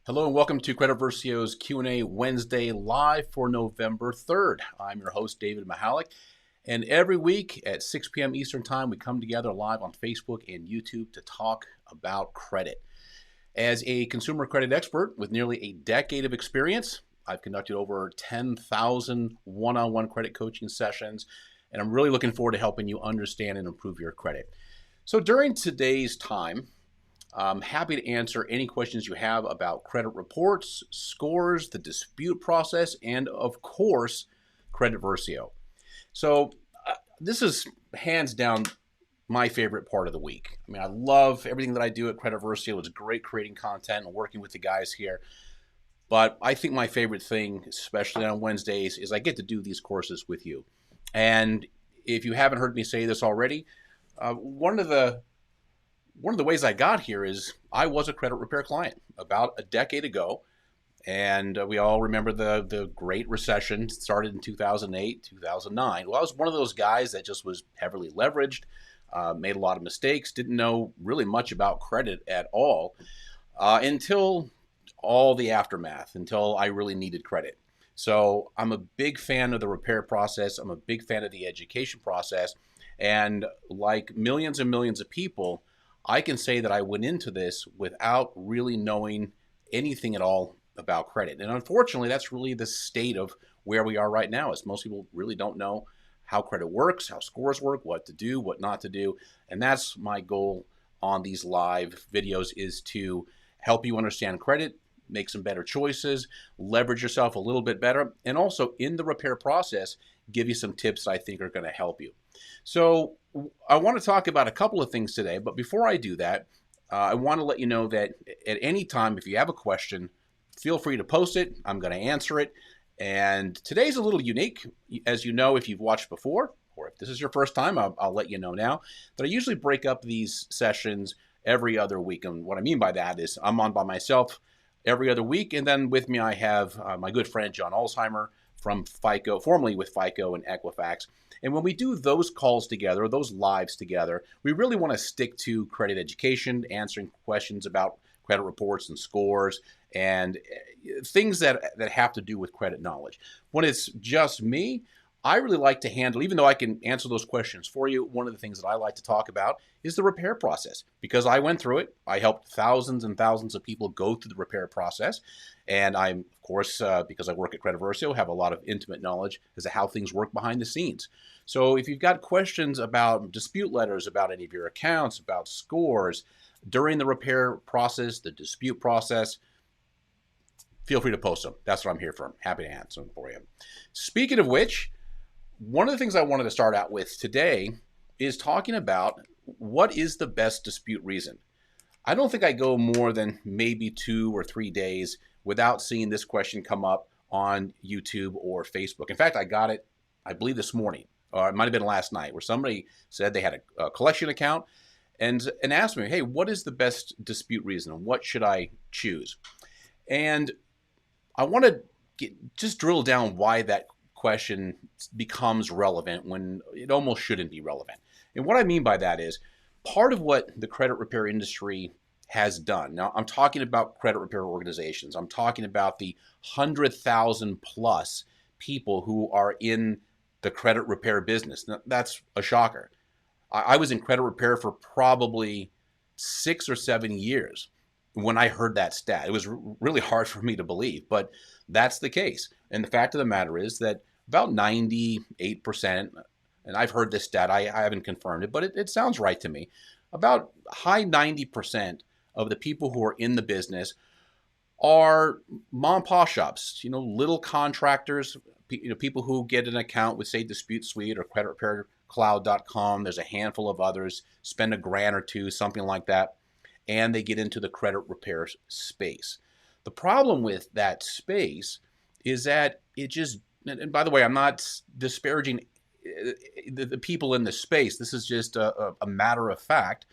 Hello and welcome to Credit Versio's Q&A Wednesday live for November 3rd. I'm your host, David Michalek, and every week at 6 p.m. Eastern Time, we come together live on Facebook and YouTube to talk about credit. As a consumer credit expert with nearly a decade of experience, I've conducted over 10,000 one-on-one credit coaching sessions, and I'm really looking forward to helping you understand and improve your credit. So during today's time, I'm happy to answer any questions you have about credit reports, scores, the dispute process, and of course, Credit Versio. So this is hands down my favorite part of the week. I mean, I love everything that I do at Credit Versio. It's great creating content and working with the guys here. But I think my favorite thing, especially on Wednesdays, is I get to do these courses with you. And if you haven't heard me say this already, one of the ways I got here is I was a credit repair client about a decade ago. And we all remember the Great Recession started in 2008, 2009. Well, I was one of those guys that just was heavily leveraged, made a lot of mistakes, didn't know really much about credit at all until all the aftermath, until I really needed credit. So I'm a big fan of the repair process. I'm a big fan of the education process. And like millions and millions of people, I can say that I went into this without really knowing anything at all about credit. And unfortunately, that's really the state of where we are right now, is most people really don't know how credit works, how scores work, what to do, what not to do. And that's my goal on these live videos, is to help you understand credit, make some better choices, leverage yourself a little bit better, and also in the repair process, give you some tips that I think are going to help you. So I want to talk about a couple of things today, but before I do that, I want to let you know that at any time, if you have a question, feel free to post it. I'm going to answer it. And today's a little unique. As you know, if you've watched before, or if this is your first time, I'll let you know now that I usually break up these sessions every other week. And what I mean by that is I'm on by myself every other week. And then with me, I have my good friend, John Alzheimer from FICO, formerly with FICO and Equifax. And when we do those calls together, those lives together, we really want to stick to credit education, answering questions about credit reports and scores and things that have to do with credit knowledge. When it's just me, I really like to handle, even though I can answer those questions for you, one of the things that I like to talk about is the repair process, because I went through it. I helped thousands and thousands of people go through the repair process. And I'm, of course, because I work at Credit Versio, have a lot of intimate knowledge as to how things work behind the scenes. So if you've got questions about dispute letters, about any of your accounts, about scores, during the repair process, the dispute process, feel free to post them. That's what I'm here for. I'm happy to answer them for you. Speaking of which, one of the things I wanted to start out with today is talking about what is the best dispute reason. I don't think I go more than maybe 2 or 3 days without seeing this question come up on YouTube or Facebook. In fact, I got it, I believe, this morning, or it might have been last night, where somebody said they had a collection account and asked me, hey, what is the best dispute reason and what should I choose? And I want to just drill down why that question becomes relevant when it almost shouldn't be relevant. And what I mean by that is part of what the credit repair industry has done. Now, I'm talking about credit repair organizations. I'm talking about the 100,000 plus people who are in the credit repair business. Now, that's a shocker. I was in credit repair for probably 6 or 7 years when I heard that stat. It was really hard for me to believe, but that's the case. And the fact of the matter is that about 98%, and I've heard this stat, I haven't confirmed it, but it sounds right to me, about high 90% of the people who are in the business are mom and pop shops, little contractors, people who get an account with, say, Dispute Suite or creditrepaircloud.com. There's a handful of others, spend $1,000 or $2,000, something like that, and they get into the credit repair space. The problem with that space is that it just, and by the way, I'm not disparaging the people in the space. This is just a matter of fact,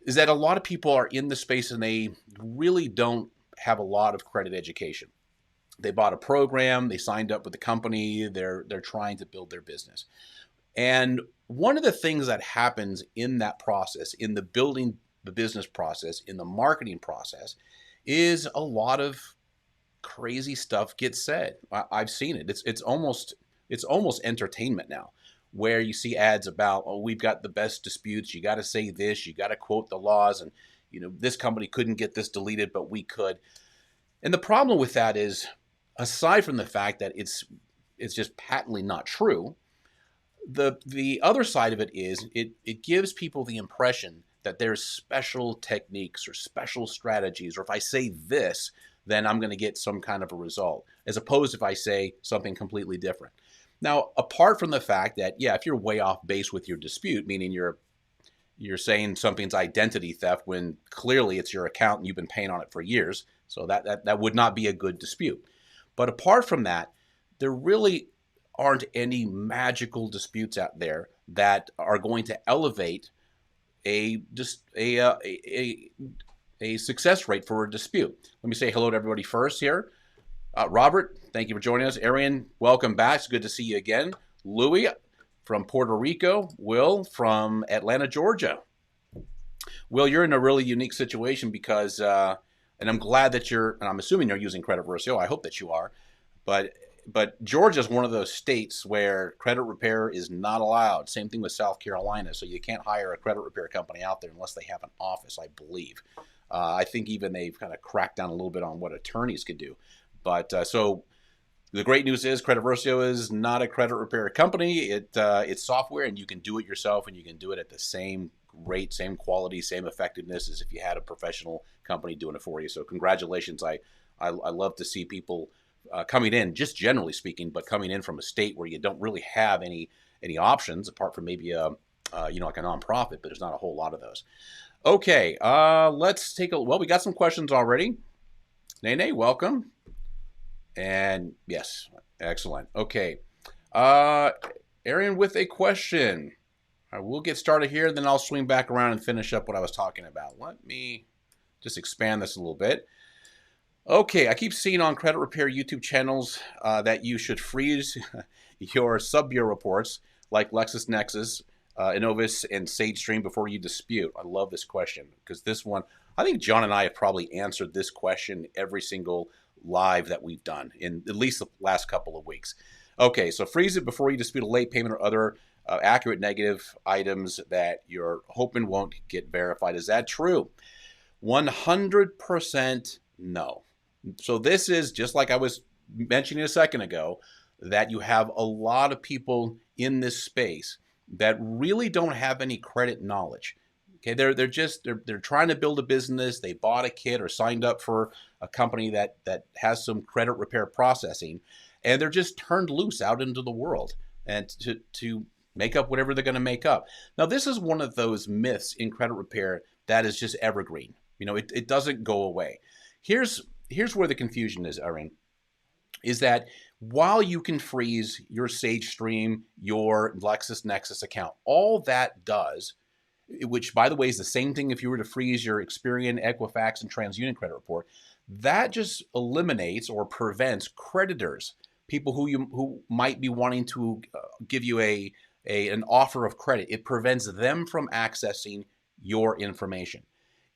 is that a lot of people are in the space and they really don't have a lot of credit education. They bought a program, they signed up with the company, they're trying to build their business. And one of the things that happens in that process, in the building the business process, in the marketing process, is a lot of crazy stuff gets said. I've seen it. It's almost entertainment now, where you see ads about, oh, we've got the best disputes. You got to say this. You got to quote the laws, and this company couldn't get this deleted, but we could. And the problem with that is, aside from the fact that it's just patently not true, the other side of it is it gives people the impression that there's special techniques or special strategies, or if I say this, then I'm going to get some kind of a result, as opposed to if I say something completely different. Now, apart from the fact that, yeah, if you're way off base with your dispute, meaning you're saying something's identity theft when clearly it's your account and you've been paying on it for years, so that would not be a good dispute. But apart from that, there really aren't any magical disputes out there that are going to elevate a success rate for a dispute. Let me say hello to everybody first here. Robert, thank you for joining us. Arian, welcome back. It's good to see you again. Louis from Puerto Rico. Will from Atlanta, Georgia. Will, you're in a really unique situation because, and I'm glad that and I'm assuming you're using Credit Versio. I hope that you are. But Georgia is one of those states where credit repair is not allowed. Same thing with South Carolina. So you can't hire a credit repair company out there unless they have an office, I believe. I think even they've kind of cracked down a little bit on what attorneys could do. But so the great news is Credit Versio is not a credit repair company. It's software, and you can do it yourself, and you can do it at the same rate, same quality, same effectiveness as if you had a professional company doing it for you. So congratulations. I love to see people coming in, just generally speaking, but coming in from a state where you don't really have any options apart from maybe like a nonprofit, but there's not a whole lot of those. Okay, let's take a. Well, we got some questions already. Nene, welcome. And yes, excellent. Okay, Arian with a question. We'll get started here, then I'll swing back around and finish up what I was talking about. Let me just expand this a little bit. Okay, I keep seeing on credit repair YouTube channels that you should freeze your sub-bureau reports like LexisNexis, Innovis, and SageStream before you dispute. I love this question because this one, I think John and I have probably answered this question every single live that we've done in at least the last couple of weeks. Okay, so freeze it before you dispute a late payment or other accurate negative items that you're hoping won't get verified. Is that true? 100% no. So this is just like I was mentioning a second ago, that you have a lot of people in this space that really don't have any credit knowledge. Okay, they're trying to build a business. They bought a kit or signed up for a company that has some credit repair processing, and they're just turned loose out into the world and to make up whatever they're going to make up. Now, this is one of those myths in credit repair that is just evergreen. It doesn't go away. Here's where the confusion is, Aaron, is that while you can freeze your SageStream, your LexisNexis account, all that does, which by the way is the same thing if you were to freeze your Experian, Equifax, and TransUnion credit report, that just eliminates or prevents creditors, people who might be wanting to give you an offer of credit. It prevents them from accessing your information.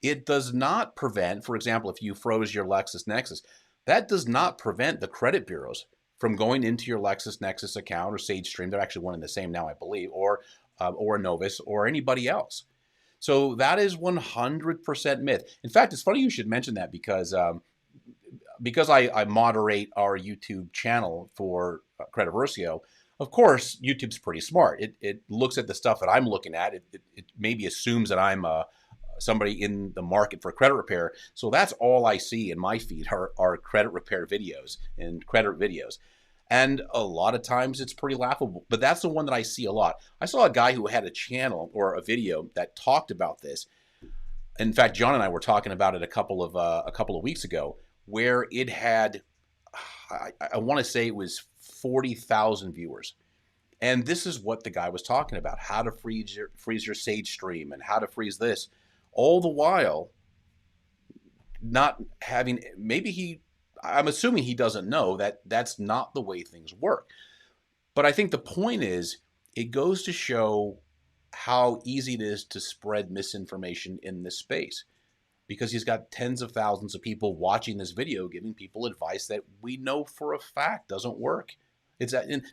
It does not prevent, for example, if you froze your LexisNexis, that does not prevent the credit bureaus from going into your LexisNexis account or SageStream. They're actually one and the same now, I believe, or Innovis or anybody else. So that is 100% myth. In fact, it's funny you should mention that because I moderate our YouTube channel for Credit Versio. Of course, YouTube's pretty smart. It looks at the stuff that I'm looking at. It maybe assumes that I'm somebody in the market for credit repair. So that's all I see in my feed are credit repair videos and credit videos. And a lot of times it's pretty laughable, but that's the one that I see a lot. I saw a guy who had a channel or a video that talked about this. In fact, John and I were talking about it a couple of weeks ago, where it had, I want to say it was 40,000 viewers. And this is what the guy was talking about: how to freeze your SageStream and how to freeze this. All the while, not having, I'm assuming he doesn't know that that's not the way things work. But I think the point is, it goes to show how easy it is to spread misinformation in this space. because he's got tens of thousands of people watching this video, giving people advice that we know for a fact doesn't work. In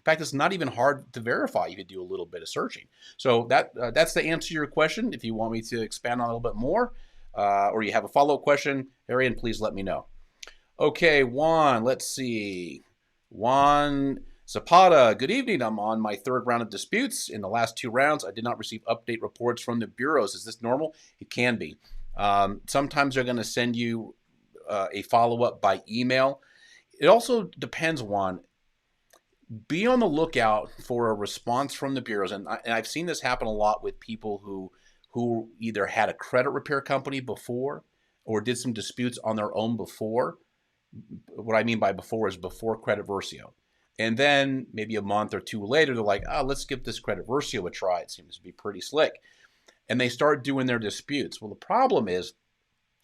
fact, it's not even hard to verify if you do a little bit of searching. So that's the answer to your question. If you want me to expand on it a little bit more, or you have a follow-up question, Arian, please let me know. Okay, Juan, let's see. Juan Zapata, good evening. I'm on my third round of disputes. In the last 2 rounds, I did not receive update reports from the bureaus. Is this normal? It can be. Sometimes they're going to send you a follow-up by email. It also depends, Juan. Be on the lookout for a response from the bureaus. And I've seen this happen a lot with people who either had a credit repair company before or did some disputes on their own before. What I mean by before is before Credit Versio. And then maybe a month or 2 later, they're like, let's give this Credit Versio a try. It seems to be pretty slick. And they start doing their disputes. Well, the problem is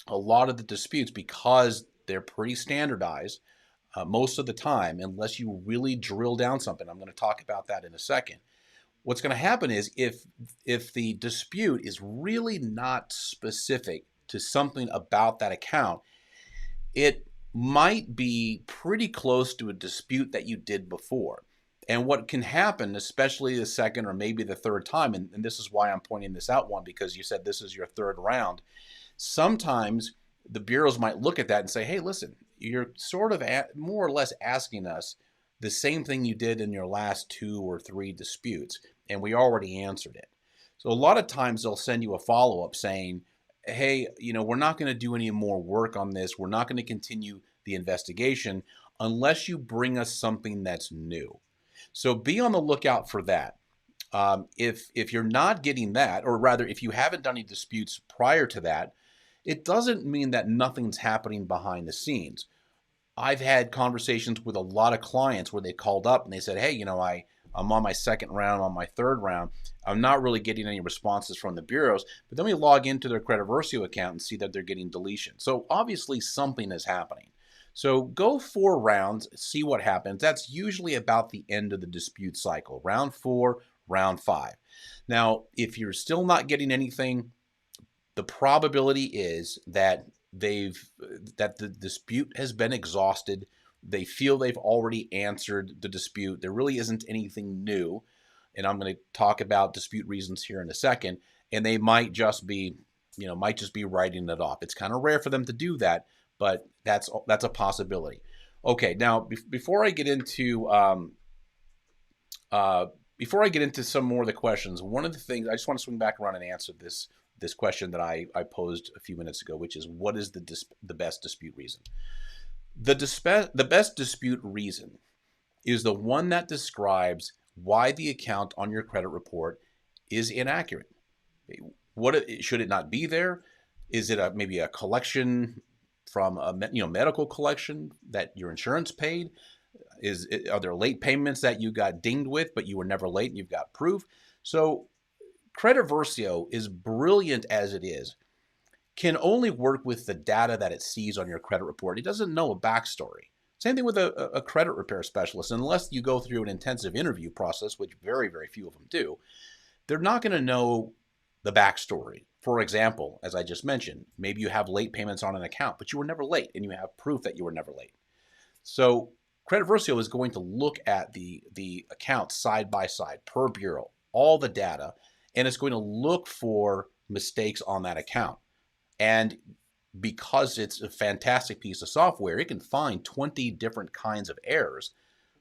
a lot of the disputes, because they're pretty standardized, most of the time, unless you really drill down something. I'm going to talk about that in a second. What's going to happen is if the dispute is really not specific to something about that account, it might be pretty close to a dispute that you did before. And what can happen, especially the second or maybe the third time, and this is why I'm pointing this out, Juan, because you said this is your third round. Sometimes the bureaus might look at that and say, hey, listen, you're sort of more or less asking us the same thing you did in your last 2 or 3 disputes, and we already answered it. So a lot of times they'll send you a follow-up saying, hey, we're not going to do any more work on this. We're not going to continue the investigation unless you bring us something that's new. So be on the lookout for that. If you're not getting that, or rather, if you haven't done any disputes prior to that, it doesn't mean that nothing's happening behind the scenes. I've had conversations with a lot of clients where they called up and they said, hey, I'm on my second round, on my third round. I'm not really getting any responses from the bureaus, but then we log into their Credit Versio account and see that they're getting deletion. So obviously something is happening. So go 4 rounds, see what happens. That's usually about the end of the dispute cycle, round 4, round 5. Now, if you're still not getting anything, the probability is that the dispute has been exhausted. They feel they've already answered the dispute. There really isn't anything new. And I'm going to talk about dispute reasons here in a second. And they might just be, writing it off. It's kind of rare for them to do that, but that's a possibility. Okay, now before I get into some more of the questions, one of the things I just want to swing back around and answer this question that I posed a few minutes ago, which is, what is the best dispute reason? The best dispute reason is the one that describes why the account on your credit report is inaccurate. Should it not be there? Is it maybe a collection from a medical collection that your insurance paid? Are there late payments that you got dinged with, but you were never late and you've got proof? So Credit Versio, is brilliant as it is, can only work with the data that it sees on your credit report. It doesn't know a backstory. Same thing with a credit repair specialist. Unless you go through an intensive interview process, which very, very few of them do, they're not going to know the backstory. For example, as I just mentioned, maybe you have late payments on an account, but you were never late, and you have proof that you were never late. So Credit Versio is going to look at the accounts side by side per bureau, all the data, and it's going to look for mistakes on that account. And because it's a fantastic piece of software, it can find 20 different kinds of errors.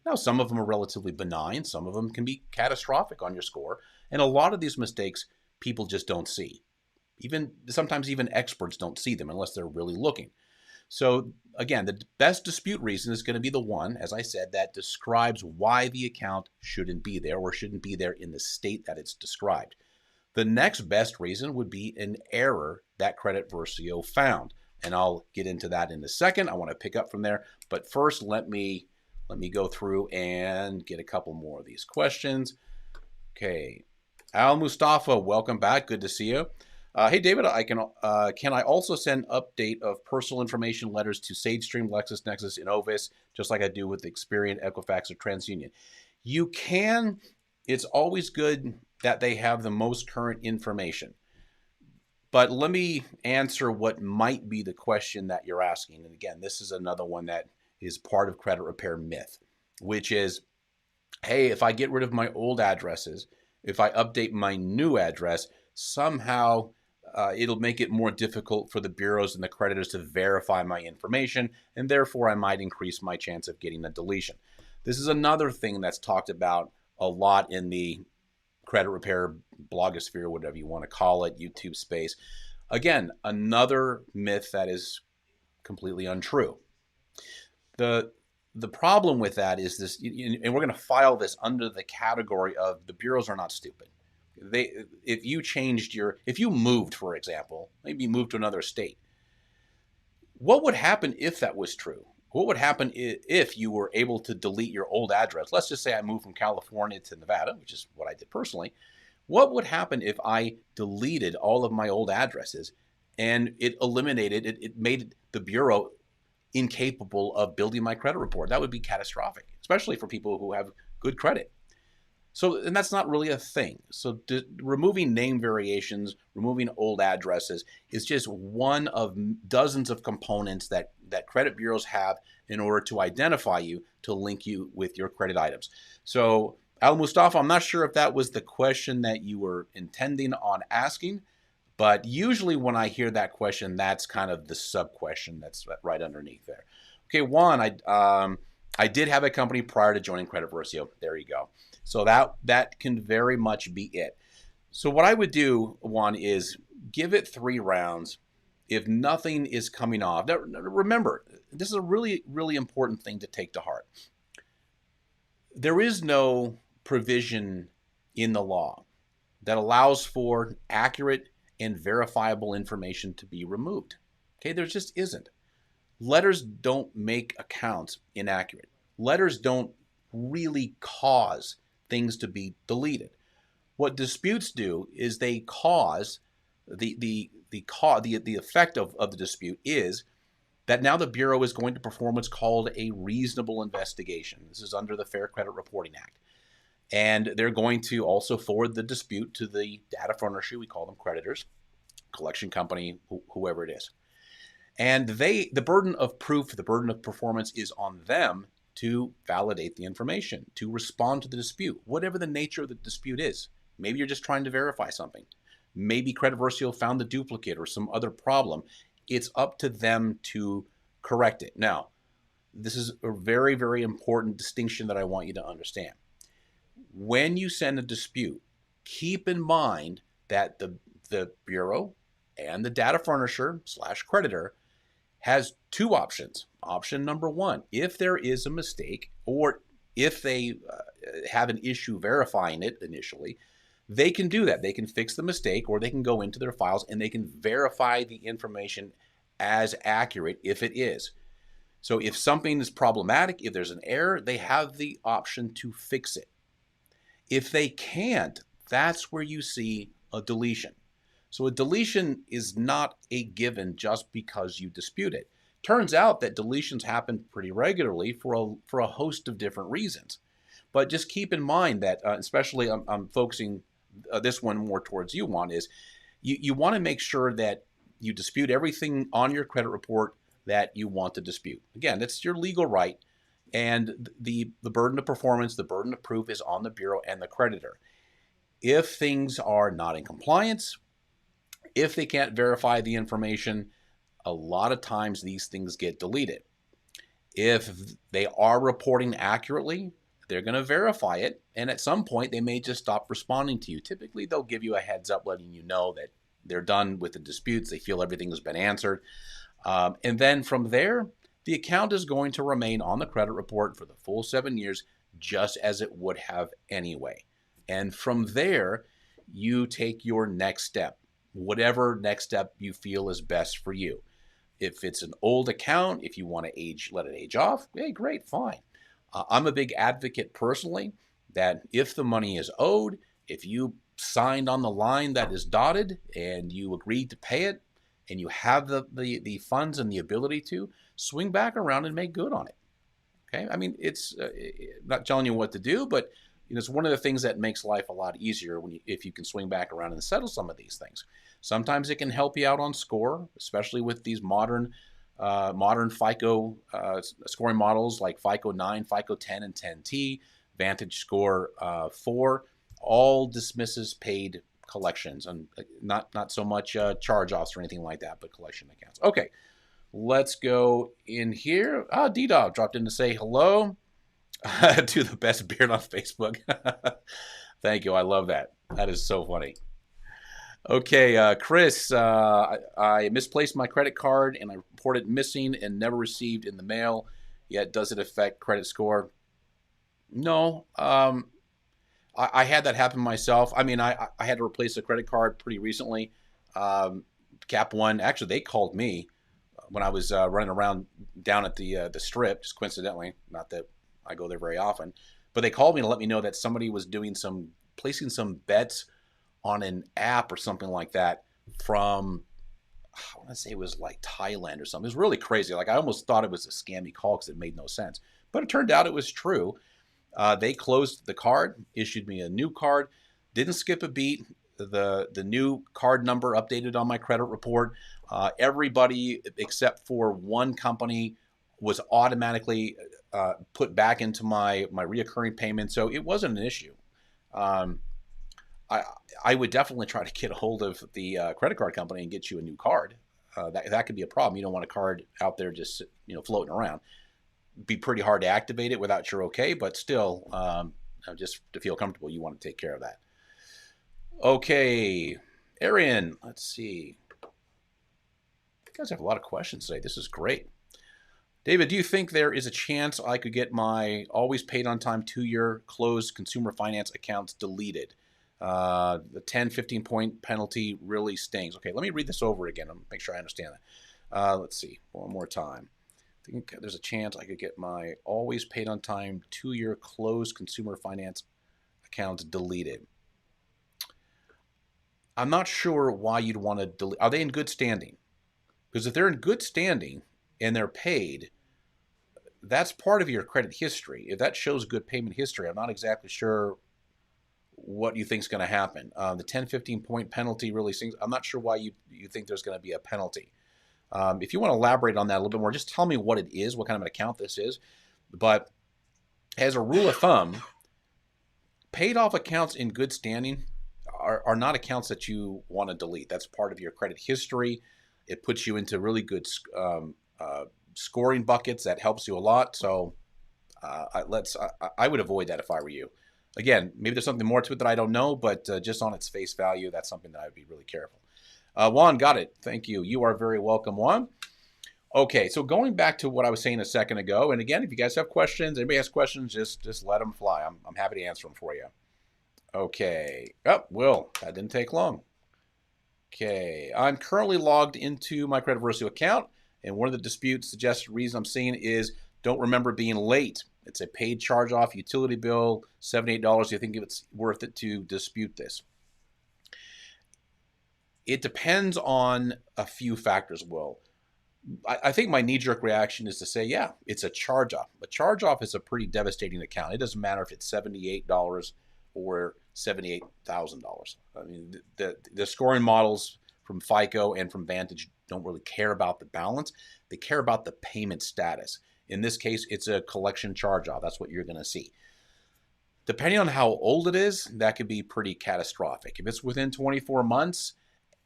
Now, some of them are relatively benign. Some of them can be catastrophic on your score. And a lot of these mistakes people just don't see. Sometimes even experts don't see them unless they're really looking. So again, the best dispute reason is going to be the one, as I said, that describes why the account shouldn't be there or shouldn't be there in the state that it's described. The next best reason would be an error that Credit Versio found. And I'll get into that in a second. I want to pick up from there. But first, let me go through and get a couple more of these questions. Okay. Al Mustafa, welcome back. Good to see you. Hey, David, can I also send update of personal information letters to SageStream, LexisNexis, and Ovis, just like I do with Experian, Equifax, or TransUnion? You can. It's always good that they have the most current information. But let me answer what might be the question that you're asking. And again, this is another one that is part of credit repair myth, which is, hey, if I get rid of my old addresses, if I update my new address, somehow it'll make it more difficult for the bureaus and the creditors to verify my information, and therefore I might increase my chance of getting a deletion. This is another thing that's talked about a lot in the credit repair blogosphere, whatever you want to call it, YouTube space. Again, another myth that is completely untrue. The problem with that is this, and we're going to file this under the category of the bureaus are not stupid. If you moved, for example, maybe you moved to another state, what would happen if that was true? What would happen if you were able to delete your old address? Let's just say I moved from California to Nevada, which is what I did personally. What would happen if I deleted all of my old addresses and it made the bureau incapable of building my credit report? That would be catastrophic, especially for people who have good credit. So, and that's not really a thing. So removing name variations, removing old addresses is just one of dozens of components that credit bureaus have in order to identify you, to link you with your credit items. So, Al Mustafa, I'm not sure if that was the question that you were intending on asking, but usually when I hear that question, that's kind of the sub question that's right underneath there. Okay, Juan, I did have a company prior to joining Credit Versio. There you go. So that can very much be it. So what I would do, Juan, is give it 3 rounds. If nothing is coming off, now, remember, this is a really, really important thing to take to heart. There is no provision in the law that allows for accurate and verifiable information to be removed. Okay, there just isn't. Letters don't make accounts inaccurate. Letters don't really cause things to be deleted. What disputes do is they cause the effect of the dispute is that now the Bureau is going to perform what's called a reasonable investigation. This is under the Fair Credit Reporting Act. And they're going to also forward the dispute to the data furnisher, we call them creditors, collection company, whoever it is. And the burden of proof, the burden of performance is on them to validate the information, to respond to the dispute, whatever the nature of the dispute is. Maybe you're just trying to verify something. Maybe Credit Versio found the duplicate or some other problem. It's up to them to correct it. Now, this is a very, very important distinction that I want you to understand. When you send a dispute, keep in mind that the Bureau and the data furnisher / creditor has 2 options. Option number 1, if there is a mistake or if they have an issue verifying it initially, they can do that. They can fix the mistake, or they can go into their files and they can verify the information as accurate if it is. So if something is problematic, if there's an error, they have the option to fix it. If they can't, that's where you see a deletion. So a deletion is not a given just because you dispute it. Turns out that deletions happen pretty regularly for a host of different reasons. But just keep in mind that, especially I'm focusing this one more towards you, Juan, is you want to make sure that you dispute everything on your credit report that you want to dispute. Again, that's your legal right. And the burden of performance, the burden of proof is on the Bureau and the creditor. If things are not in compliance, if they can't verify the information, a lot of times these things get deleted. If they are reporting accurately, they're going to verify it. And at some point, they may just stop responding to you. Typically, they'll give you a heads up letting you know that they're done with the disputes. They feel everything has been answered. And then from there, the account is going to remain on the credit report for the full 7 years, just as it would have anyway. And from there, you take your next step, whatever next step you feel is best for you. If it's an old account, if you want to let it age off, hey, great, fine. I'm a big advocate personally that if the money is owed, if you signed on the line that is dotted and you agreed to pay it, and you have the funds and the ability to, swing back around and make good on it. Okay, I mean, it's not telling you what to do, but it's one of the things that makes life a lot easier if you can swing back around and settle some of these things. Sometimes it can help you out on score, especially with these modern FICO scoring models like FICO 9, FICO 10, and 10T, Vantage Score 4, all dismisses paid collections, and not so much charge-offs or anything like that, but collection accounts. Okay, let's go in here. D-Dog dropped in to say hello to the best beard on Facebook. Thank you. I love that. That is so funny. Okay, Chris, I misplaced my credit card and I reported missing and never received in the mail. Yet, does it affect credit score? No. I had that happen myself. I mean, I had to replace a credit card pretty recently. Cap One, actually, they called me when I was running around down at the Strip, just coincidentally. Not that I go there very often, but they called me to let me know that somebody was placing some bets on an app or something like that from, I want to say it was like Thailand or something. It was really crazy. Like I almost thought it was a scammy call because it made no sense. But it turned out it was true. They closed the card, issued me a new card, didn't skip a beat. The new card number updated on my credit report. Everybody except for one company was automatically put back into my reoccurring payment. So it wasn't an issue. I would definitely try to get a hold of the credit card company and get you a new card. That could be a problem. You don't want a card out there just floating around. It'd be pretty hard to activate it without your okay, but still, just to feel comfortable, you want to take care of that. Okay, Arian, let's see. You guys have a lot of questions today. This is great. David, do you think there is a chance I could get my always paid on time 2-year closed consumer finance accounts deleted? The 10, 15 point penalty really stings. Okay, let me read this over again and make sure I understand that. Let's see, one more time. I think there's a chance I could get my always paid on time 2-year closed consumer finance accounts deleted. I'm not sure why you'd want to delete. Are they in good standing? Because if they're in good standing and they're paid, that's part of your credit history. If that shows good payment history, I'm not exactly sure what you think is going to happen. The 10, 15 point penalty really stings. I'm not sure why you think there's going to be a penalty. If you want to elaborate on that a little bit more, just tell me what it is, what kind of an account this is. But as a rule of thumb, paid off accounts in good standing are not accounts that you want to delete. That's part of your credit history. It puts you into really good scoring buckets. That helps you a lot. So I would avoid that if I were you. Again, maybe there's something more to it that I don't know, but just on its face value, that's something that I would be really careful. Juan, got it. Thank you. You are very welcome, Juan. Okay, so going back to what I was saying a second ago, and again, if you guys have questions, anybody has questions, just let them fly. I'm happy to answer them for you. Okay. Oh, Will, that didn't take long. Okay, I'm currently logged into my Versio account, and one of the dispute suggested reason I'm seeing is don't remember being late. It's a paid charge-off utility bill, $78. Do you think it's worth it to dispute this? It depends on a few factors, Will. I think my knee-jerk reaction is to say, yeah, it's a charge-off. A charge-off is a pretty devastating account. It doesn't matter if it's $78 or $78,000. I mean, the scoring models from FICO and from Vantage don't really care about the balance. They care about the payment status. In this case, it's a collection charge-off. That's what you're going to see. Depending on how old it is, that could be pretty catastrophic. If it's within 24 months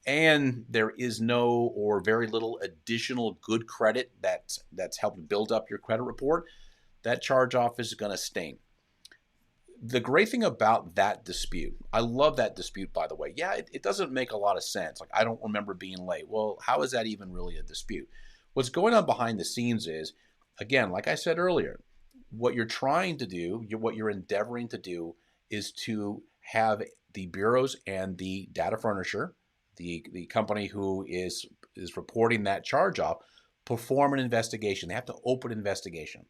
and there is no or very little additional good credit that's helped build up your credit report, that charge-off is going to sting. The great thing about that dispute, I love that dispute, by the way. Yeah, it doesn't make a lot of sense. Like, I don't remember being late. Well, how is that even really a dispute? What's going on behind the scenes is, again, like I said earlier, what you're trying to do, what you're endeavoring to do is to have the bureaus and the data furnisher, the company who is reporting that charge-off, perform an investigation. They have to open an investigation.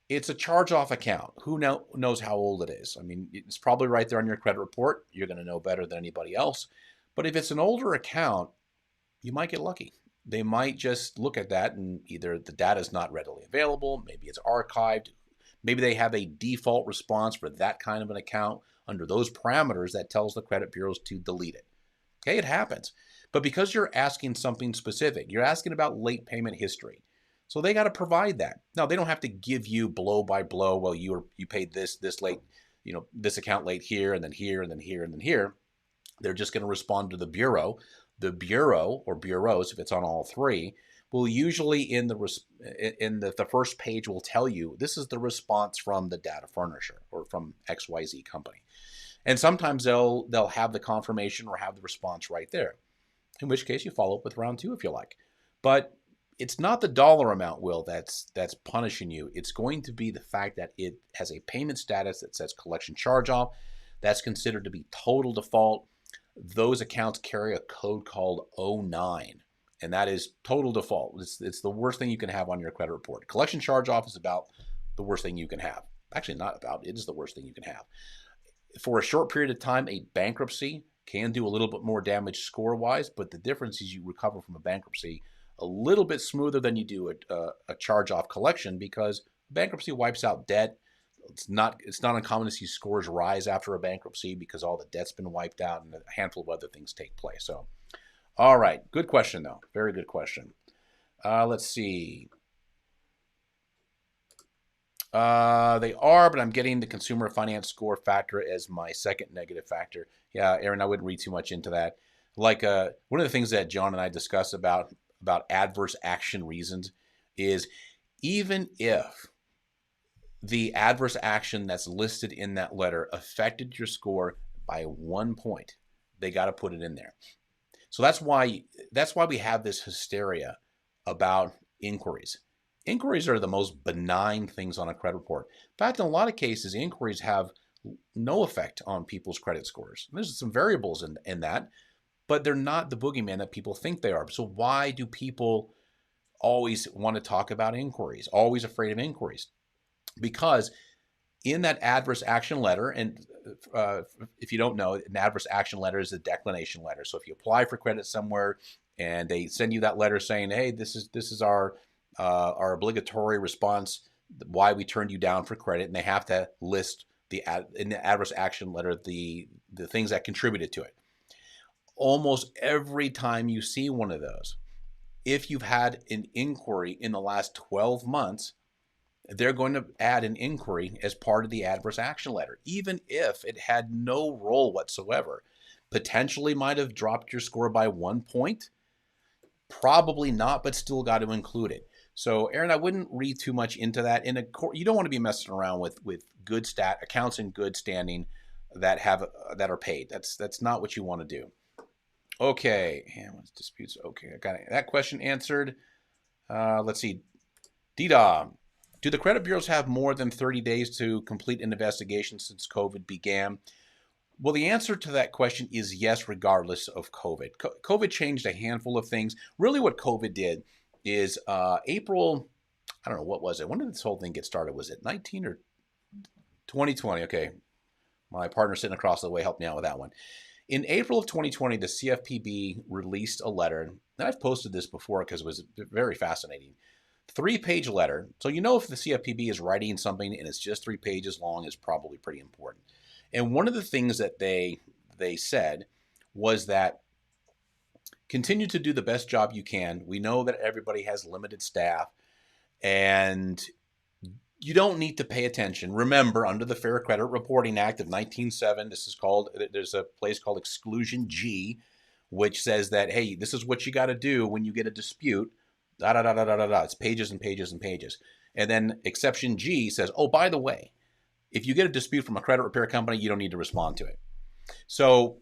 It's a charge-off account. Who knows how old it is? I mean, it's probably right there on your credit report. You're going to know better than anybody else. But if it's an older account, you might get lucky. They might just look at that and either the data is not readily available, maybe it's archived, Maybe they have a default response for that kind of an account under those parameters that tells the credit bureaus to delete it. Okay, it happens. But because you're asking something specific, you're asking about late payment history. So they got to provide that. Now, they don't have to give you blow by blow, well, you paid this late, this account late here, and then here, and then here, and then here. They're just going to respond to the bureau. The bureau or bureaus, if it's on all three, will usually in the first page will tell you this is the response from the data furnisher or from XYZ company. And sometimes they'll have the confirmation or have the response right there, in which case you follow up with round 2 if you like. But it's not the dollar amount, Will, that's punishing you. It's going to be the fact that it has a payment status that says collection charge-off. That's considered to be total default. Those accounts carry a code called 09, and that is total default. It's the worst thing you can have on your credit report. Collection charge-off is about the worst thing you can have. Actually, not about, it is the worst thing you can have. For a short period of time, a bankruptcy can do a little bit more damage score-wise, but the difference is you recover from a bankruptcy a little bit smoother than you do a charge-off collection, because bankruptcy wipes out debt. It's not uncommon to see scores rise after a bankruptcy because all the debt's been wiped out and a handful of other things take place. So, all right, good question though, very good question. Let's see. They are, but I'm getting the consumer finance score factor as my second negative factor. Yeah, Aaron, I wouldn't read too much into that. Like one of the things that John and I discuss about adverse action reasons is even if the adverse action that's listed in that letter affected your score by 1 point, they got to put it in there. So that's why we have this hysteria about inquiries. Inquiries are the most benign things on a credit report. In fact, in a lot of cases, inquiries have no effect on people's credit scores. There's some variables in that, but they're not the boogeyman that people think they are. So why do people always want to talk about inquiries, always afraid of inquiries? Because in that adverse action letter, and if you don't know, an adverse action letter is a declination letter. So if you apply for credit somewhere and they send you that letter saying, hey, this is our obligatory response, why we turned you down for credit, and they have to list in the adverse action letter the things that contributed to it. Almost every time you see one of those, if you've had an inquiry in the last 12 months, they're going to add an inquiry as part of the adverse action letter, even if it had no role whatsoever. Potentially might have dropped your score by 1 point. Probably not, but still got to include it. So, Aaron, I wouldn't read too much into that. You don't want to be messing around with good accounts in good standing that are paid. That's not what you want to do. Okay, what's disputes? Okay, I got that question answered. Let's see, Dida. Do the credit bureaus have more than 30 days to complete an investigation since COVID began? Well, the answer to that question is yes, regardless of COVID. COVID changed a handful of things. Really what COVID did is April, I don't know, what was it? When did this whole thing get started? Was it 19 or 2020? Okay, my partner sitting across the way helped me out with that one. In April of 2020, the CFPB released a letter, and I've posted this before because it was very fascinating. 3-page letter. So you know if the CFPB is writing something and it's just 3 pages long, it's probably pretty important. And one of the things that they said was that continue to do the best job you can. We know that everybody has limited staff and you don't need to pay attention. Remember, under the Fair Credit Reporting Act of 1907, there's a place called Exclusion G, which says that, hey, this is what you got to do when you get a dispute. It's pages and pages and pages. And then Exception G says, oh, by the way, if you get a dispute from a credit repair company, you don't need to respond to it. So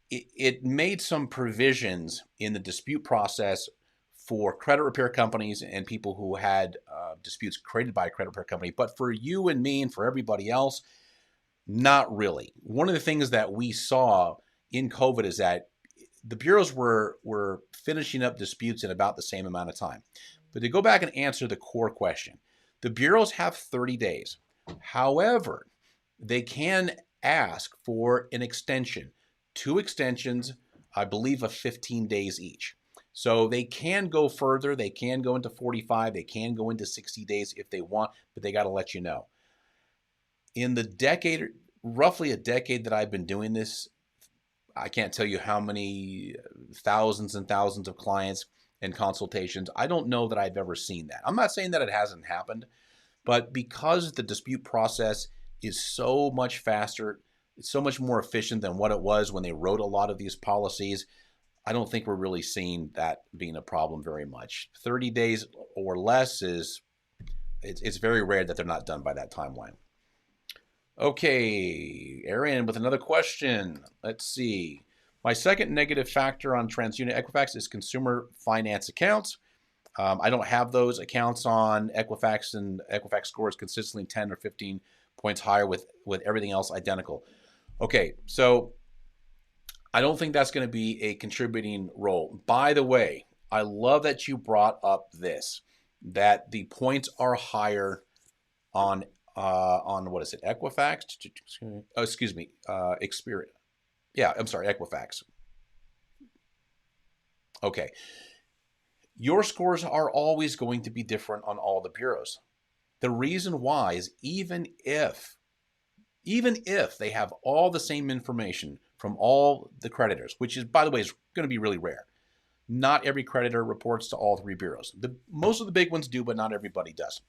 it made some provisions in the dispute process for credit repair companies and people who had disputes created by a credit repair company. But for you and me and for everybody else, not really. One of the things that we saw in COVID is that the bureaus were finishing up disputes in about the same amount of time. But to go back and answer the core question, the bureaus have 30 days. However, they can ask for an extension, 2 extensions, I believe of 15 days each. So they can go further. They can go into 45. They can go into 60 days if they want, but they got to let you know. In the decade, roughly a decade that I've been doing this, I can't tell you how many thousands and thousands of clients and consultations. I don't know that I've ever seen that. I'm not saying that it hasn't happened, but because the dispute process is so much faster, it's so much more efficient than what it was when they wrote a lot of these policies, I don't think we're really seeing that being a problem very much. 30 days or less it's very rare that they're not done by that timeline. Okay, Aaron with another question. Let's see. My second negative factor on TransUnion Equifax is consumer finance accounts. I don't have those accounts on Equifax, and Equifax scores consistently 10 or 15 points higher with everything else identical. Okay, so I don't think that's going to be a contributing role. By the way, I love that you brought up this, that the points are higher on what is it, Equifax? Oh, excuse me, Experian. Yeah, I'm sorry, Equifax. Okay. Your scores are always going to be different on all the bureaus. The reason why is even if they have all the same information from all the creditors, which is, by the way, is going to be really rare. Not every creditor reports to all three bureaus. Most of the big ones do, but not everybody does.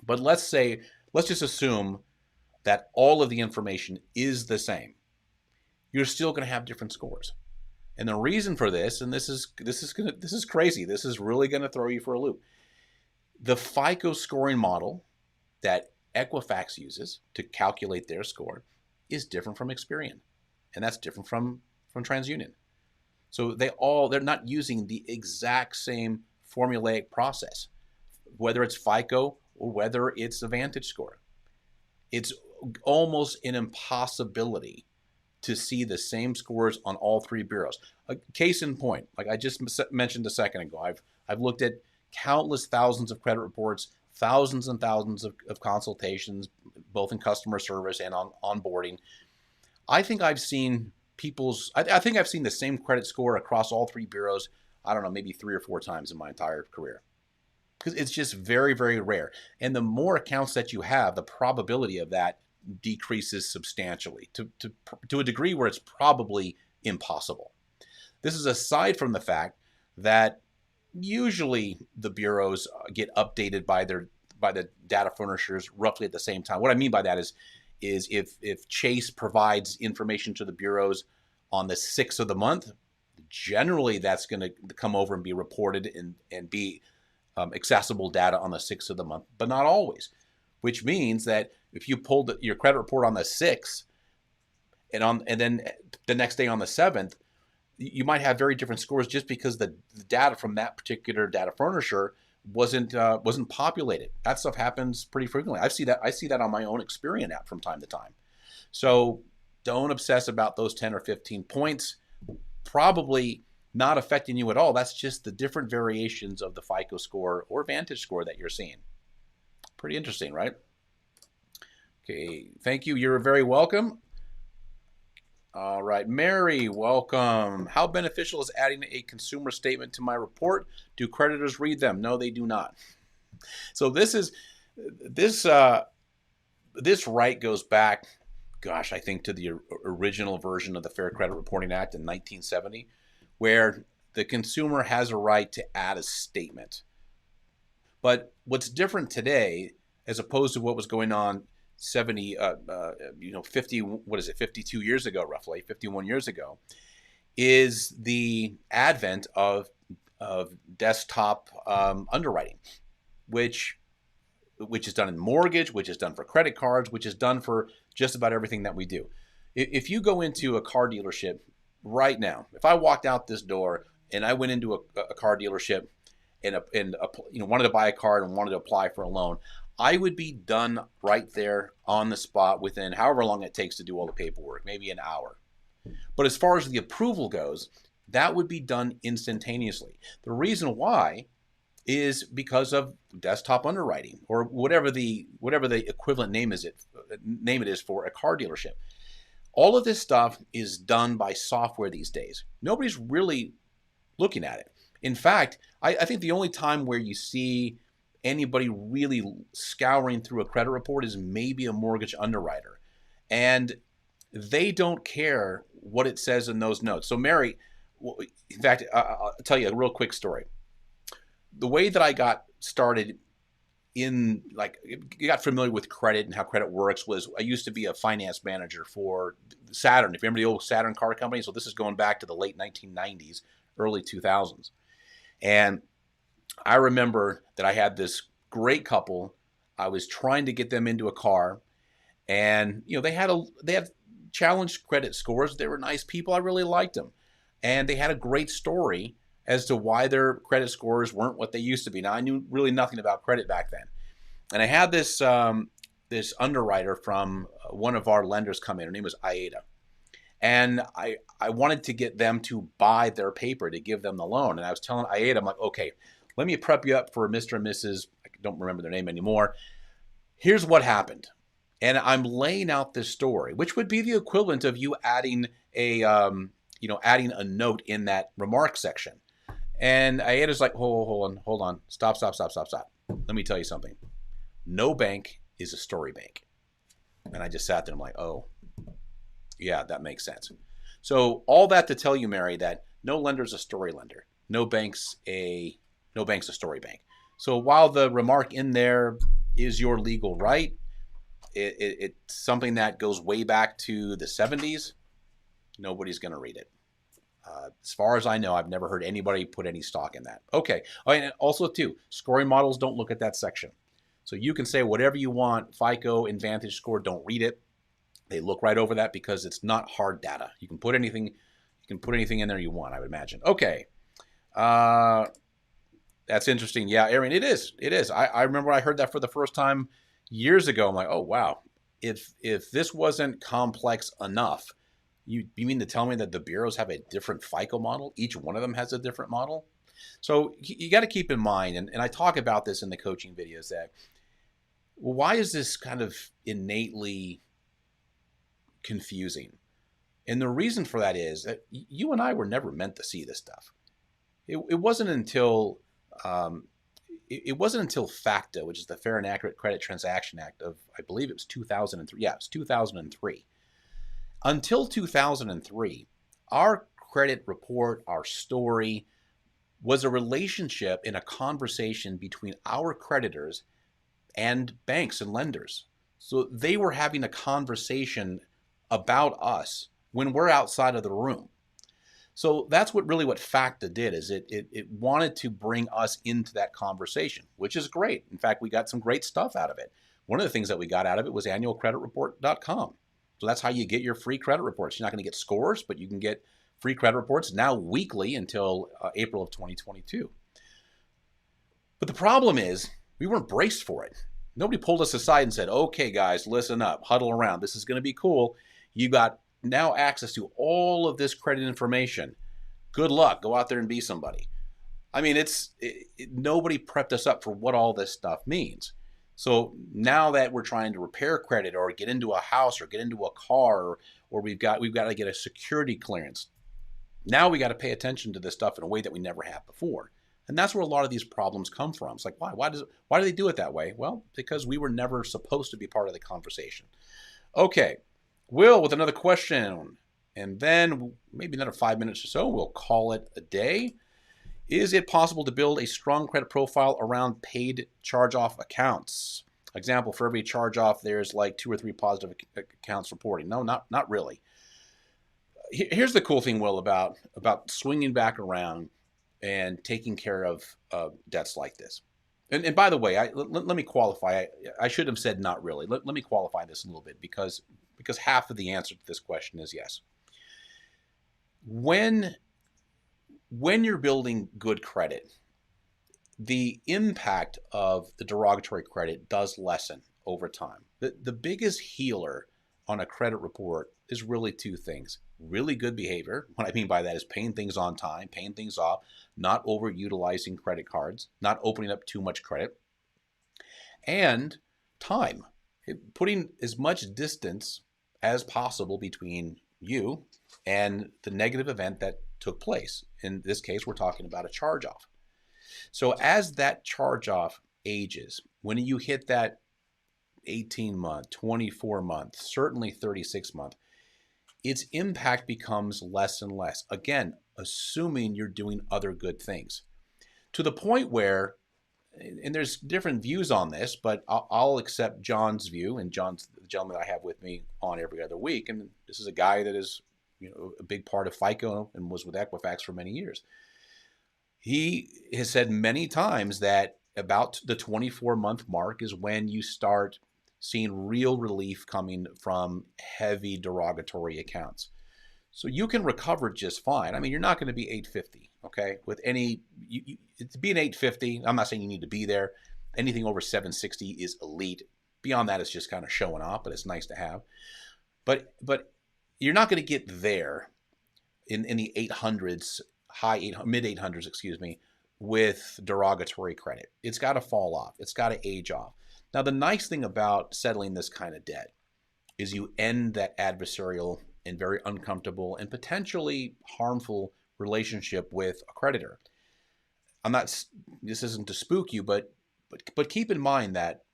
But let's just assume that all of the information is the same. You're still going to have different scores. And the reason for this, and this is crazy. This is really going to throw you for a loop. The FICO scoring model that Equifax uses to calculate their score is different from Experian, and that's different from TransUnion. So they're not using the exact same formulaic process, whether it's FICO or whether it's a Vantage score. It's almost an impossibility to see the same scores on all three bureaus. A case in point, like I just mentioned a second ago, I've looked at countless thousands of credit reports, thousands and thousands of consultations, both in customer service and on onboarding. I think I've seen I've seen the same credit score across all three bureaus, I don't know, maybe 3 or 4 times in my entire career. Because it's just very, very rare. And the more accounts that you have, the probability of that decreases substantially to a degree where it's probably impossible. This is aside from the fact that usually the bureaus get updated by the data furnishers roughly at the same time. What I mean by that is if Chase provides information to the bureaus on the 6th of the month, generally that's going to come over and be reported and be accessible data on the 6th of the month, but not always. Which means that if you pulled your credit report on the 6th and then the next day on the 7th, you might have very different scores just because the data from that particular data furnisher wasn't populated. That stuff happens pretty frequently. I see that on my own Experian app from time to time. So don't obsess about those 10 or 15 points. Probably not affecting you at all. That's just the different variations of the FICO score or Vantage score that you're seeing. Pretty interesting, right? Okay, thank you. You're very welcome. All right, Mary, welcome. How beneficial is adding a consumer statement to my report? Do creditors read them? No, they do not. So this right goes back, gosh, I think to the original version of the Fair Credit Reporting Act in 1970, where the consumer has a right to add a statement. But what's different today, as opposed to what was going on 52 years ago, roughly 51 years ago, is the advent of desktop underwriting, which is done in mortgage, which is done for credit cards, which is done for just about everything that we do. If you go into a car dealership right now, if I walked out this door and I went into a car dealership and wanted to buy a car and wanted to apply for a loan, I would be done right there on the spot within however long it takes to do all the paperwork, maybe an hour. But as far as the approval goes, that would be done instantaneously. The reason why is because of desktop underwriting, or whatever the equivalent name it is for a car dealership. All of this stuff is done by software these days. Nobody's really looking at it. In fact, I think the only time where you see anybody really scouring through a credit report is maybe a mortgage underwriter. And they don't care what it says in those notes. So Mary, in fact, I'll tell you a real quick story. The way that I got started got familiar with credit and how credit works was I used to be a finance manager for Saturn. If you remember the old Saturn car company, so this is going back to the late 1990s, early 2000s. And I remember that I had this great couple. I was trying to get them into a car, and they had challenged credit scores. They were nice people. I really liked them, and they had a great story as to why their credit scores weren't what they used to be. Now, I knew really nothing about credit back then. And I had this this underwriter from one of our lenders come in. Her name was Aida. And I wanted to get them to buy their paper to give them the loan. And I was telling Aida, I'm like, okay, let me prep you up for Mr. and Mrs. I don't remember their name anymore. Here's what happened. And I'm laying out this story, which would be the equivalent of you adding adding a note in that remark section. And Aida's like, hold on, stop. Let me tell you something. No bank is a story bank. And I just sat there and I'm like, oh, yeah, that makes sense. So all that to tell you, Mary, that no lender is a story lender. No bank's a story bank. So while the remark in there is your legal right, it's something that goes way back to the 70s. Nobody's going to read it. As far as I know, I've never heard anybody put any stock in that. Okay. Oh, and also, too, scoring models don't look at that section. So you can say whatever you want, FICO and Vantage Score, don't read it. They look right over that because it's not hard data. You can put anything in there you want, I would imagine. Okay. That's interesting. Yeah, Aaron, it is. I remember I heard that for the first time years ago. I'm like, oh, wow. If this wasn't complex enough, you mean to tell me that the bureaus have a different FICO model? Each one of them has a different model? So you got to keep in mind, and I talk about this in the coaching videos, that why is this kind of innately confusing? And the reason for that is that you and I were never meant to see this stuff. It wasn't until FACTA, which is the Fair and Accurate Credit Transaction Act of, I believe it was 2003. Yeah, it was 2003. Until 2003, our credit report, our story, was a relationship in a conversation between our creditors and banks and lenders. So they were having a conversation about us when we're outside of the room. So that's what FACTA did, is it wanted to bring us into that conversation, which is great. In fact, we got some great stuff out of it. One of the things that we got out of it was annualcreditreport.com. So that's how you get your free credit reports. You're not going to get scores, but you can get free credit reports now weekly until April of 2022. But the problem is we weren't braced for it. Nobody pulled us aside and said, okay, guys, listen up, huddle around. This is going to be cool. You got now access to all of this credit information. Good luck. Go out there and be somebody. I mean, nobody prepped us up for what all this stuff means. So now that we're trying to repair credit or get into a house or get into a car, or we've got to get a security clearance, now we got to pay attention to this stuff in a way that we never have before. And that's where a lot of these problems come from. It's like, why do they do it that way? Well, because we were never supposed to be part of the conversation. Okay, Will with another question, and then maybe another 5 minutes or so, we'll call it a day. Is it possible to build a strong credit profile around paid charge-off accounts? Example, for every charge-off, there's like 2 or 3 positive accounts reporting. No, not really. Here's the cool thing, Will, about swinging back around and taking care of debts like this. And by the way, let me qualify. I should have said not really. Let me qualify this a little bit because half of the answer to this question is yes. When you're building good credit, the impact of the derogatory credit does lessen over time. The biggest healer on a credit report is really 2 things. Really good behavior. What I mean by that is paying things on time, paying things off, not overutilizing credit cards, not opening up too much credit, and time. Putting as much distance as possible between you and the negative event that took place. In this case, we're talking about a charge-off. So as that charge-off ages, when you hit that 18-month, 24-month, certainly 36-month, its impact becomes less and less. Again, assuming you're doing other good things, to the point where, and there's different views on this, but I'll accept John's view, and John's the gentleman I have with me on every other week, and this is a guy that is, a big part of FICO and was with Equifax for many years. He has said many times that about the 24-month mark is when you start seeing real relief coming from heavy derogatory accounts. So you can recover just fine. I mean, you're not going to be 850, okay? With any, to be an 850, I'm not saying you need to be there. Anything over 760 is elite. Beyond that, it's just kind of showing off, but it's nice to have. But you're not going to get there in the 800s, mid 800s, excuse me, with derogatory credit. It's got to fall off. It's got to age off. Now, the nice thing about settling this kind of debt is you end that adversarial and very uncomfortable and potentially harmful relationship with a creditor. This isn't to spook you, but keep in mind that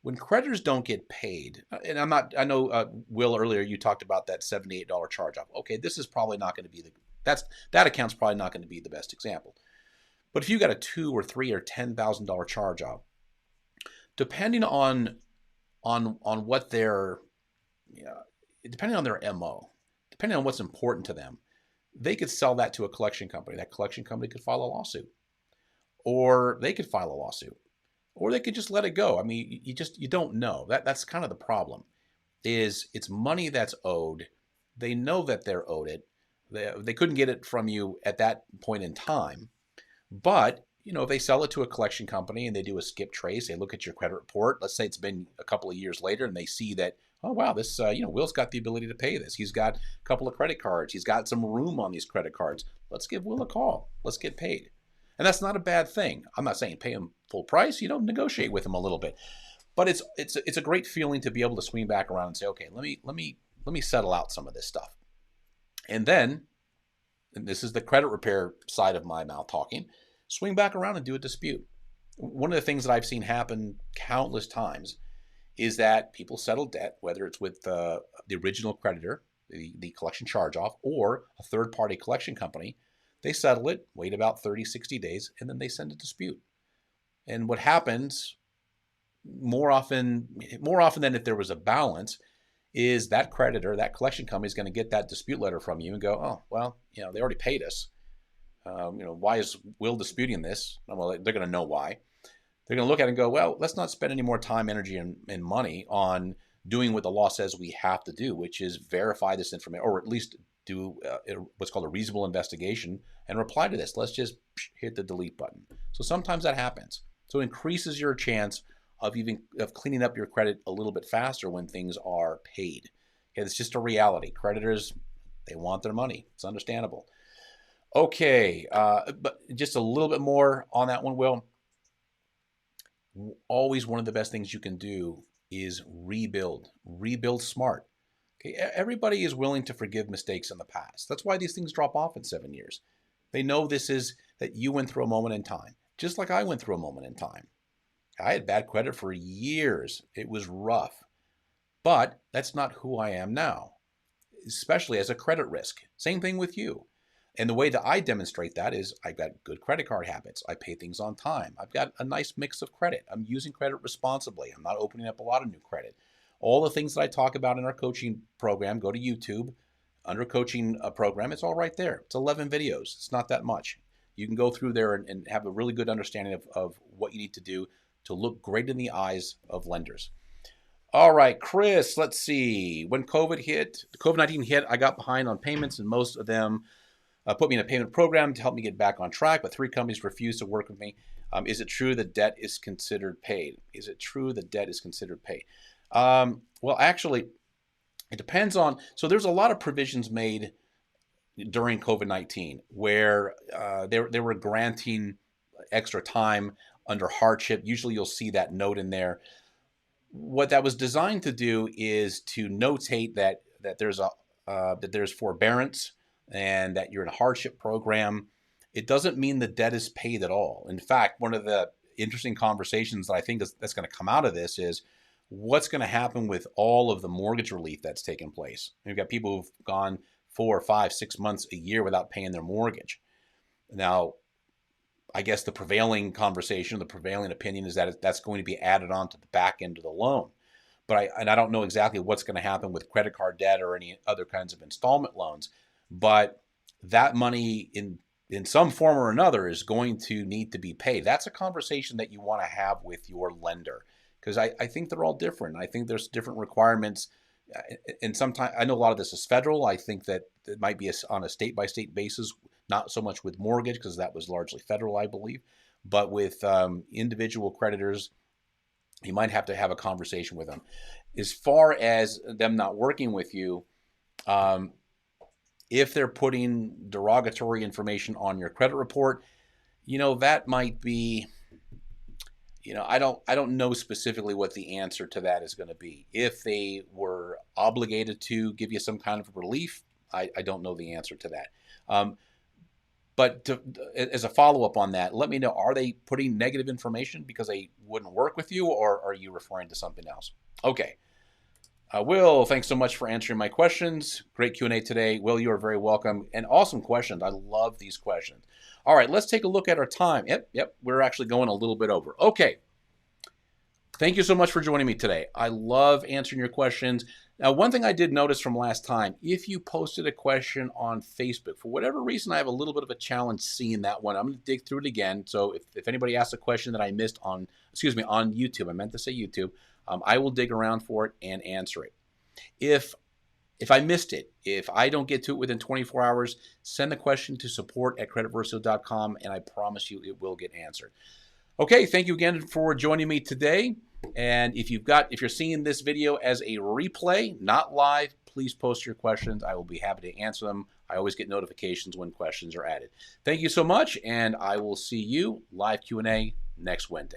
when creditors don't get paid, and I know, Will, earlier you talked about that $78 charge off. Okay, this is probably not going to be that account's probably not going to be the best example. But if you got a $2,000 or $3,000 or $10,000 charge off, depending on what their, depending on their MO, depending on what's important to them, they could sell that to a collection company. That collection company could file a lawsuit, or they could file a lawsuit, or they could just let it go. I mean, you don't know. That's kind of the problem. Is it's money that's owed. They know that they're owed it. They couldn't get it from you at that point in time, but if they sell it to a collection company and they do a skip trace, they look at your credit report. Let's say it's been a couple of years later, and they see that, oh wow, this Will's got the ability to pay this. He's got a couple of credit cards. He's got some room on these credit cards. Let's give Will a call. Let's get paid. And that's not a bad thing. I'm not saying pay him full price. Negotiate with him a little bit. But it's a great feeling to be able to swing back around and say, okay, let me settle out some of this stuff. And then, and this is the credit repair side of my mouth talking, swing back around and do a dispute. One of the things that I've seen happen countless times is that people settle debt, whether it's with the original creditor, the collection charge-off, or a third-party collection company. They settle it, wait about 30, 60 days, and then they send a dispute. And what happens more often than if there was a balance, is that creditor, that collection company is going to get that dispute letter from you and go, oh, well, they already paid us. Why is Will disputing this? Well, they're going to know why. They're going to look at it and go, well, let's not spend any more time, energy, and money on doing what the law says we have to do, which is verify this information, or at least do what's called a reasonable investigation and reply to this. Let's just hit the delete button. So sometimes that happens. So it increases your chance of cleaning up your credit a little bit faster when things are paid. Okay, it's just a reality. Creditors, they want their money. It's understandable. Okay, but just a little bit more on that one, Will. Always one of the best things you can do is rebuild smart. Okay, everybody is willing to forgive mistakes in the past. That's why these things drop off in 7 years. They know that you went through a moment in time, just like I went through a moment in time. I had bad credit for years. It was rough, but that's not who I am now, especially as a credit risk. Same thing with you. And the way that I demonstrate that is I've got good credit card habits. I pay things on time. I've got a nice mix of credit. I'm using credit responsibly. I'm not opening up a lot of new credit. All the things that I talk about in our coaching program, go to YouTube, under coaching program, it's all right there. It's 11 videos. It's not that much. You can go through there and have a really good understanding of what you need to do to look great in the eyes of lenders. All right, Chris, let's see. When COVID-19 hit, I got behind on payments, and most of them put me in a payment program to help me get back on track, but 3 companies refused to work with me. Is it true that debt is considered paid? Is it true that debt is considered paid? Well, actually, it depends on, so there's a lot of provisions made during COVID-19 where they were granting extra time under hardship. Usually you'll see that note in there. What that was designed to do is to notate that there's forbearance and that you're in a hardship program. It doesn't mean the debt is paid at all. In fact, one of the interesting conversations that I think that's going to come out of this is what's going to happen with all of the mortgage relief that's taken place. You've got people who've gone 4 or 5, 6 months, a year without paying their mortgage. Now, I guess the prevailing conversation, the prevailing opinion is that that's going to be added on to the back end of the loan. But I don't know exactly what's going to happen with credit card debt or any other kinds of installment loans. But that money in some form or another is going to need to be paid. That's a conversation that you want to have with your lender, because I think they're all different. I think there's different requirements. And sometimes I know a lot of this is federal. I think that it might be on a state-by-state basis, not so much with mortgage because that was largely federal, I believe. But with individual creditors, you might have to have a conversation with them. As far as them not working with you, if they're putting derogatory information on your credit report, that might be, I don't know specifically what the answer to that is going to be. If they were obligated to give you some kind of relief, I don't know the answer to that. But as a follow-up on that, let me know, are they putting negative information because they wouldn't work with you, or are you referring to something else? Okay. Will, thanks so much for answering my questions. Great Q&A today. Will, you are very welcome. And awesome questions. I love these questions. All right, let's take a look at our time. Yep, we're actually going a little bit over. Okay. Thank you so much for joining me today. I love answering your questions. Now, one thing I did notice from last time, if you posted a question on Facebook, for whatever reason, I have a little bit of a challenge seeing that one. I'm going to dig through it again. So if anybody asks a question that I missed on YouTube, I meant to say YouTube, I will dig around for it and answer it. If I missed it, if I don't get to it within 24 hours, send the question to support@creditversio.com, and I promise you it will get answered. Okay, thank you again for joining me today. And if you're seeing this video as a replay, not live, please post your questions. I will be happy to answer them. I always get notifications when questions are added. Thank you so much, and I will see you live Q&A next Wednesday.